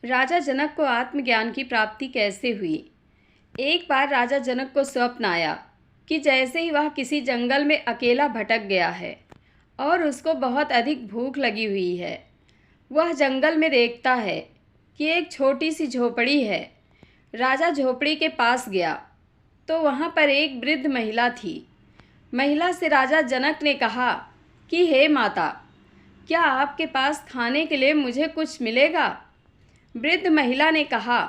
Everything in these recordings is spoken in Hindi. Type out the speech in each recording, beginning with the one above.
राजा जनक को आत्मज्ञान की प्राप्ति कैसे हुई। एक बार राजा जनक को स्वप्न आया कि जैसे ही वह किसी जंगल में अकेला भटक गया है और उसको बहुत अधिक भूख लगी हुई है। वह जंगल में देखता है कि एक छोटी सी झोपड़ी है। राजा झोपड़ी के पास गया तो वहाँ पर एक वृद्ध महिला थी। महिला से राजा जनक ने कहा कि हे माता, क्या आपके पास खाने के लिए मुझे कुछ मिलेगा। वृद्ध महिला ने कहा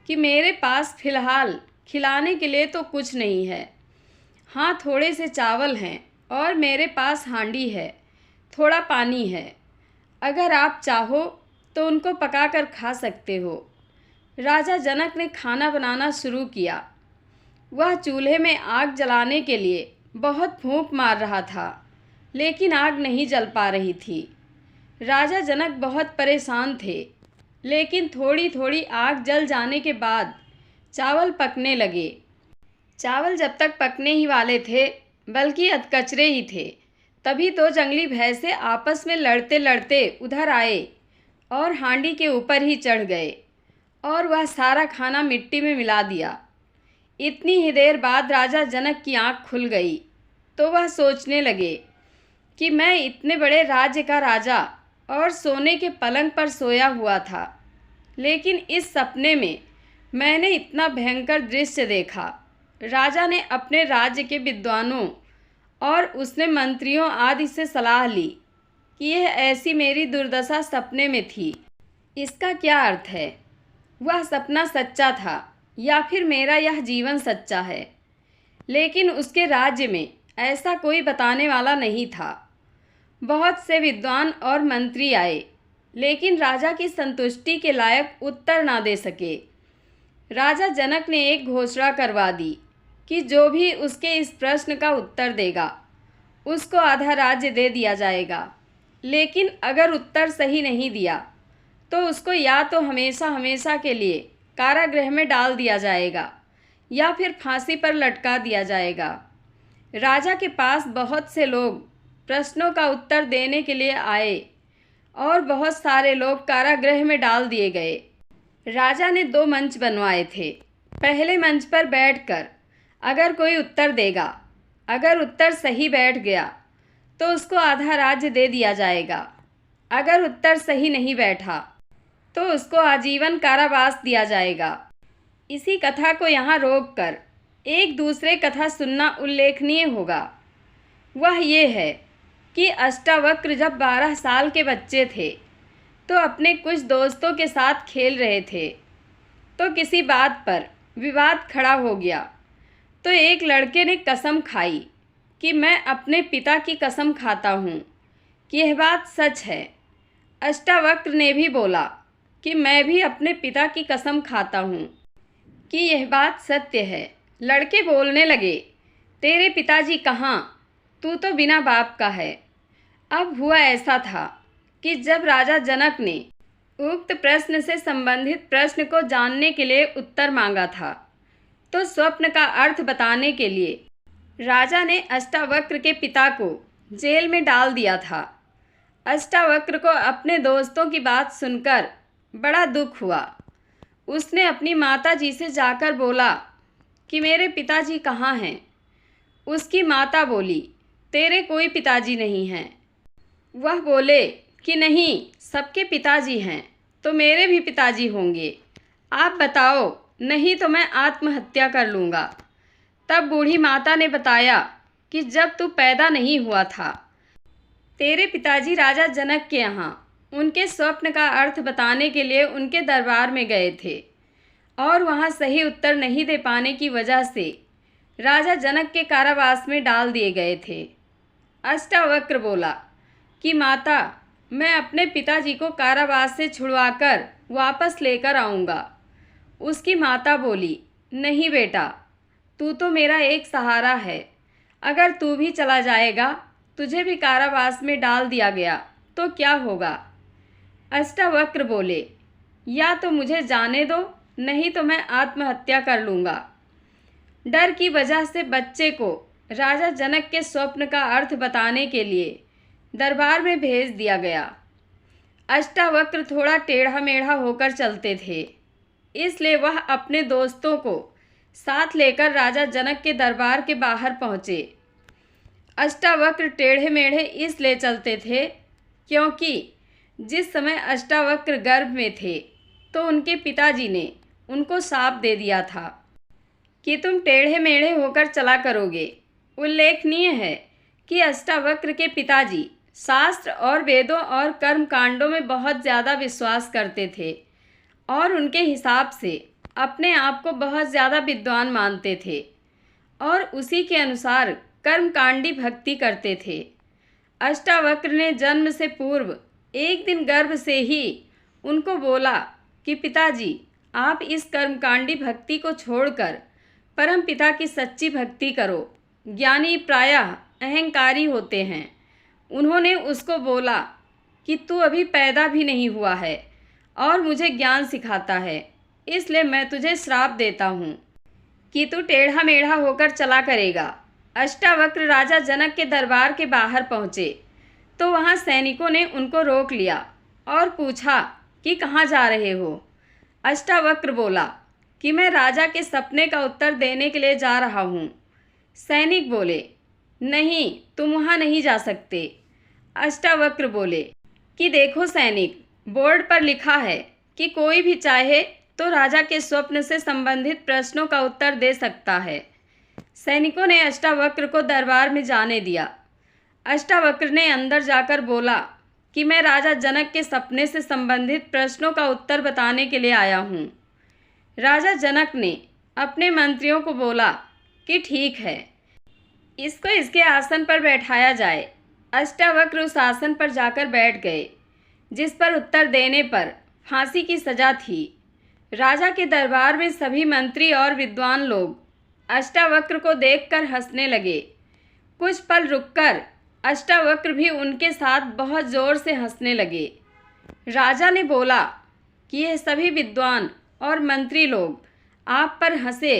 कि मेरे पास फ़िलहाल खिलाने के लिए तो कुछ नहीं है। हाँ, थोड़े से चावल हैं और मेरे पास हांडी है, थोड़ा पानी है। अगर आप चाहो तो उनको पकाकर खा सकते हो। राजा जनक ने खाना बनाना शुरू किया। वह चूल्हे में आग जलाने के लिए बहुत फूंक मार रहा था, लेकिन आग नहीं जल पा रही थी। राजा जनक बहुत परेशान थे, लेकिन थोड़ी थोड़ी आग जल जाने के बाद चावल पकने लगे। चावल जब तक पकने ही वाले थे, बल्कि अधकचरे ही थे, तभी दो जंगली भैंसे आपस में लड़ते लड़ते उधर आए और हांडी के ऊपर ही चढ़ गए और वह सारा खाना मिट्टी में मिला दिया। इतनी ही देर बाद राजा जनक की आँख खुल गई तो वह सोचने लगे कि मैं इतने बड़े राज्य का राजा और सोने के पलंग पर सोया हुआ था, लेकिन इस सपने में मैंने इतना भयंकर दृश्य देखा। राजा ने अपने राज्य के विद्वानों और उसने मंत्रियों आदि से सलाह ली कि यह ऐसी मेरी दुर्दशा सपने में थी, इसका क्या अर्थ है। वह सपना सच्चा था या फिर मेरा यह जीवन सच्चा है। लेकिन उसके राज्य में ऐसा कोई बताने वाला नहीं था। बहुत से विद्वान और मंत्री आए, लेकिन राजा की संतुष्टि के लायक उत्तर ना दे सके। राजा जनक ने एक घोषणा करवा दी कि जो भी उसके इस प्रश्न का उत्तर देगा उसको आधा राज्य दे दिया जाएगा, लेकिन अगर उत्तर सही नहीं दिया तो उसको या तो हमेशा हमेशा के लिए कारागृह में डाल दिया जाएगा या फिर फांसी पर लटका दिया जाएगा। राजा के पास बहुत से लोग प्रश्नों का उत्तर देने के लिए आए और बहुत सारे लोग कारागृह में डाल दिए गए। राजा ने दो मंच बनवाए थे। पहले मंच पर बैठकर अगर कोई उत्तर देगा, अगर उत्तर सही बैठ गया तो उसको आधा राज्य दे दिया जाएगा। अगर उत्तर सही नहीं बैठा तो उसको आजीवन कारावास दिया जाएगा। इसी कथा को यहाँ रोककर एक दूसरे कथा सुनना उल्लेखनीय होगा। वह ये है कि अष्टावक्र जब 12 साल के बच्चे थे तो अपने कुछ दोस्तों के साथ खेल रहे थे, तो किसी बात पर विवाद खड़ा हो गया। तो एक लड़के ने कसम खाई कि मैं अपने पिता की कसम खाता हूँ कि यह बात सच है। अष्टावक्र ने भी बोला कि मैं भी अपने पिता की कसम खाता हूँ कि यह बात सत्य है। लड़के बोलने लगे, तेरे पिताजी कहाँ, तू तो बिना बाप का है। अब हुआ ऐसा था कि जब राजा जनक ने उक्त प्रश्न से संबंधित प्रश्न को जानने के लिए उत्तर मांगा था, तो स्वप्न का अर्थ बताने के लिए राजा ने अष्टावक्र के पिता को जेल में डाल दिया था। अष्टावक्र को अपने दोस्तों की बात सुनकर बड़ा दुख हुआ। उसने अपनी माता जी से जाकर बोला कि मेरे पिताजी कहाँ हैं। उसकी माता बोली, तेरे कोई पिताजी नहीं हैं। वह बोले कि नहीं, सबके पिताजी हैं तो मेरे भी पिताजी होंगे। आप बताओ, नहीं तो मैं आत्महत्या कर लूँगा। तब बूढ़ी माता ने बताया कि जब तू पैदा नहीं हुआ था, तेरे पिताजी राजा जनक के यहाँ उनके स्वप्न का अर्थ बताने के लिए उनके दरबार में गए थे और वहाँ सही उत्तर नहीं दे पाने की वजह से राजा जनक के कारावास में डाल दिए गए थे। अष्टावक्र बोला कि माता, मैं अपने पिताजी को कारावास से छुड़वाकर वापस लेकर आऊँगा। उसकी माता बोली, नहीं बेटा, तू तो मेरा एक सहारा है। अगर तू भी चला जाएगा, तुझे भी कारावास में डाल दिया गया तो क्या होगा। अष्टावक्र बोले, या तो मुझे जाने दो, नहीं तो मैं आत्महत्या कर लूँगा। डर की वजह से बच्चे को राजा जनक के स्वप्न का अर्थ बताने के लिए दरबार में भेज दिया गया। अष्टावक्र थोड़ा टेढ़ा मेढ़ा होकर चलते थे, इसलिए वह अपने दोस्तों को साथ लेकर राजा जनक के दरबार के बाहर पहुँचे। अष्टावक्र टेढ़े मेढ़े इसलिए चलते थे क्योंकि जिस समय अष्टावक्र गर्भ में थे तो उनके पिताजी ने उनको शाप दे दिया था कि तुम टेढ़े मेढ़े होकर चला करोगे। उल्लेखनीय है कि अष्टावक्र के पिताजी शास्त्र और वेदों और कर्म कांडों में बहुत ज़्यादा विश्वास करते थे और उनके हिसाब से अपने आप को बहुत ज़्यादा विद्वान मानते थे और उसी के अनुसार कर्मकांडी भक्ति करते थे। अष्टावक्र ने जन्म से पूर्व एक दिन गर्भ से ही उनको बोला कि पिताजी, आप इस कर्मकांडी भक्ति को छोड़कर परम पिता की सच्ची भक्ति करो। ज्ञानी प्रायः अहंकारी होते हैं। उन्होंने उसको बोला कि तू अभी पैदा भी नहीं हुआ है और मुझे ज्ञान सिखाता है, इसलिए मैं तुझे श्राप देता हूँ कि तू टेढ़ा मेढ़ा होकर चला करेगा। अष्टावक्र राजा जनक के दरबार के बाहर पहुँचे तो वहाँ सैनिकों ने उनको रोक लिया और पूछा कि कहाँ जा रहे हो। अष्टावक्र बोला कि मैं राजा के सपने का उत्तर देने के लिए जा रहा हूँ। सैनिक बोले, नहीं, तुम वहाँ नहीं जा सकते। अष्टावक्र बोले कि देखो सैनिक, बोर्ड पर लिखा है कि कोई भी चाहे तो राजा के स्वप्न से संबंधित प्रश्नों का उत्तर दे सकता है। सैनिकों ने अष्टावक्र को दरबार में जाने दिया। अष्टावक्र ने अंदर जाकर बोला कि मैं राजा जनक के सपने से संबंधित प्रश्नों का उत्तर बताने के लिए आया हूँ। राजा जनक ने अपने मंत्रियों को बोला कि ठीक है, इसको इसके आसन पर बैठाया जाए। अष्टावक्र उस आसन पर जाकर बैठ गए जिस पर उत्तर देने पर फांसी की सज़ा थी। राजा के दरबार में सभी मंत्री और विद्वान लोग अष्टावक्र को देखकर हंसने लगे। कुछ पल रुककर अष्टावक्र भी उनके साथ बहुत ज़ोर से हंसने लगे। राजा ने बोला कि यह सभी विद्वान और मंत्री लोग आप पर हंसे,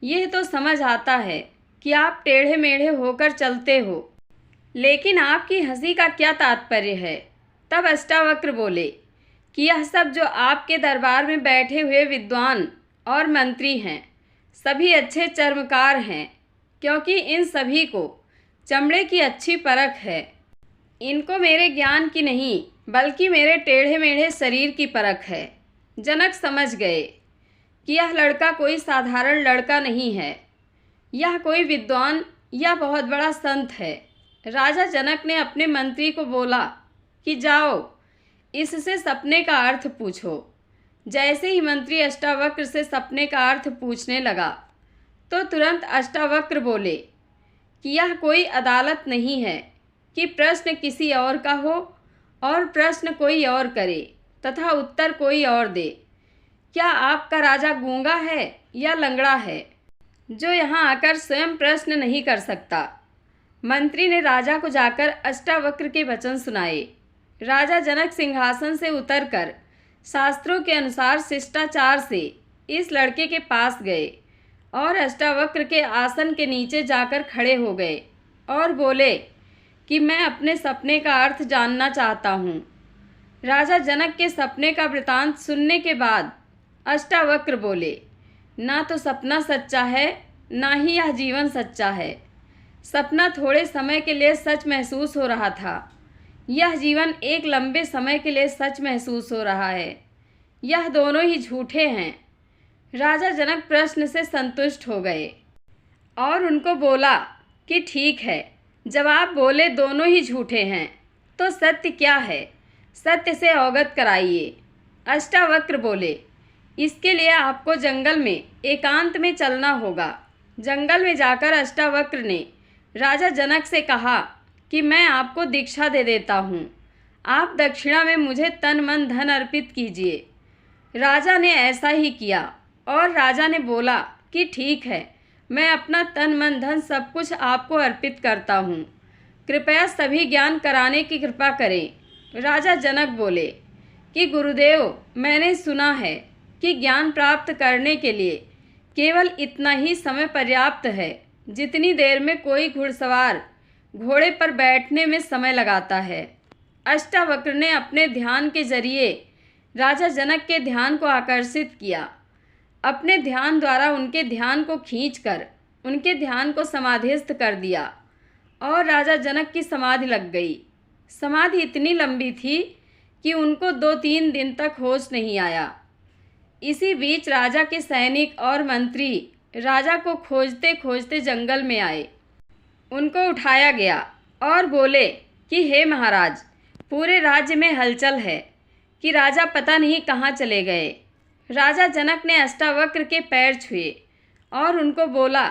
यह तो समझ आता है कि आप टेढ़े मेढ़े होकर चलते हो, लेकिन आपकी हंसी का क्या तात्पर्य है। तब अष्टावक्र बोले कि यह सब जो आपके दरबार में बैठे हुए विद्वान और मंत्री हैं, सभी अच्छे चर्मकार हैं, क्योंकि इन सभी को चमड़े की अच्छी परख है। इनको मेरे ज्ञान की नहीं बल्कि मेरे टेढ़े मेढ़े शरीर की परख है। जनक समझ गए कि यह लड़का कोई साधारण लड़का नहीं है, यह कोई विद्वान या बहुत बड़ा संत है। राजा जनक ने अपने मंत्री को बोला कि जाओ, इससे सपने का अर्थ पूछो। जैसे ही मंत्री अष्टावक्र से सपने का अर्थ पूछने लगा तो तुरंत अष्टावक्र बोले कि यह कोई अदालत नहीं है कि प्रश्न किसी और का हो और प्रश्न कोई और करे तथा उत्तर कोई और दे। क्या आपका राजा गूंगा है या लंगड़ा है जो यहाँ आकर स्वयं प्रश्न नहीं कर सकता। मंत्री ने राजा को जाकर अष्टावक्र के वचन सुनाए। राजा जनक सिंहासन से उतरकर शास्त्रों के अनुसार शिष्टाचार से इस लड़के के पास गए और अष्टावक्र के आसन के नीचे जाकर खड़े हो गए और बोले कि मैं अपने सपने का अर्थ जानना चाहता हूँ। राजा जनक के सपने का वृतांत सुनने के बाद अष्टावक्र बोले, ना तो सपना सच्चा है ना ही यह जीवन सच्चा है। सपना थोड़े समय के लिए सच महसूस हो रहा था, यह जीवन एक लंबे समय के लिए सच महसूस हो रहा है। यह दोनों ही झूठे हैं। राजा जनक प्रश्न से संतुष्ट हो गए और उनको बोला कि ठीक है, जब आप बोले दोनों ही झूठे हैं तो सत्य क्या है, सत्य से अवगत कराइए। अष्टावक्र बोले, इसके लिए आपको जंगल में एकांत में चलना होगा। जंगल में जाकर अष्टावक्र ने राजा जनक से कहा कि मैं आपको दीक्षा दे देता हूँ, आप दक्षिणा में मुझे तन मन धन अर्पित कीजिए। राजा ने ऐसा ही किया और राजा ने बोला कि ठीक है, मैं अपना तन मन धन सब कुछ आपको अर्पित करता हूँ, कृपया सभी ज्ञान कराने की कृपा करें। राजा जनक बोले कि गुरुदेव, मैंने सुना है कि ज्ञान प्राप्त करने के लिए केवल इतना ही समय पर्याप्त है जितनी देर में कोई घुड़सवार घोड़े पर बैठने में समय लगाता है। अष्टावक्र ने अपने ध्यान के जरिए राजा जनक के ध्यान को आकर्षित किया। अपने ध्यान द्वारा उनके ध्यान को खींचकर उनके ध्यान को समाधिस्थ कर दिया और राजा जनक की समाधि लग गई। समाधि इतनी लंबी थी कि उनको 2-3 दिन तक होश नहीं आया। इसी बीच राजा के सैनिक और मंत्री राजा को खोजते खोजते जंगल में आए। उनको उठाया गया और बोले कि हे महाराज, पूरे राज्य में हलचल है कि राजा पता नहीं कहाँ चले गए। राजा जनक ने अष्टावक्र के पैर छुए और उनको बोला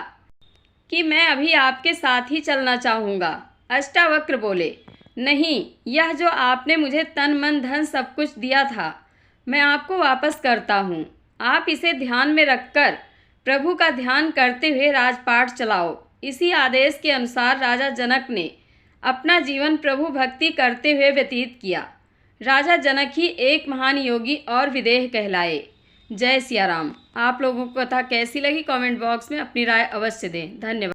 कि मैं अभी आपके साथ ही चलना चाहूँगा। अष्टावक्र बोले, नहीं, यह जो आपने मुझे तन मन धन सब कुछ दिया था, मैं आपको वापस करता हूँ। आप इसे ध्यान में रखकर प्रभु का ध्यान करते हुए राजपाट चलाओ। इसी आदेश के अनुसार राजा जनक ने अपना जीवन प्रभु भक्ति करते हुए व्यतीत किया। राजा जनक ही एक महान योगी और विदेह कहलाए। जय सिया राम। आप लोगों को कथा कैसी लगी कमेंट बॉक्स में अपनी राय अवश्य दें। धन्यवाद।